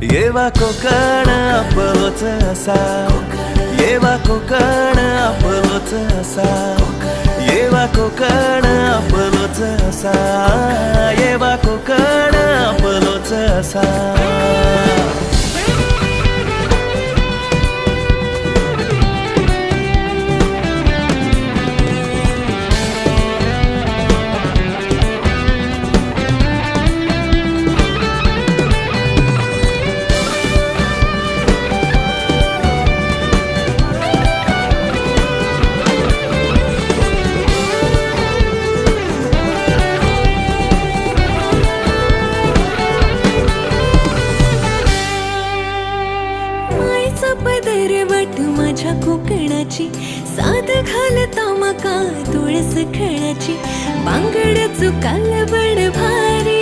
येवा कोकण आपलोच असा, येवा कोकण आपलोच असा, येवा कोकण आपलोच असा, येवा कोकण आपलोच असा. पदरवट माझ्या कोकणाची साद घालता मका तुळस खेळाची बांगड्याचं कालवड भारी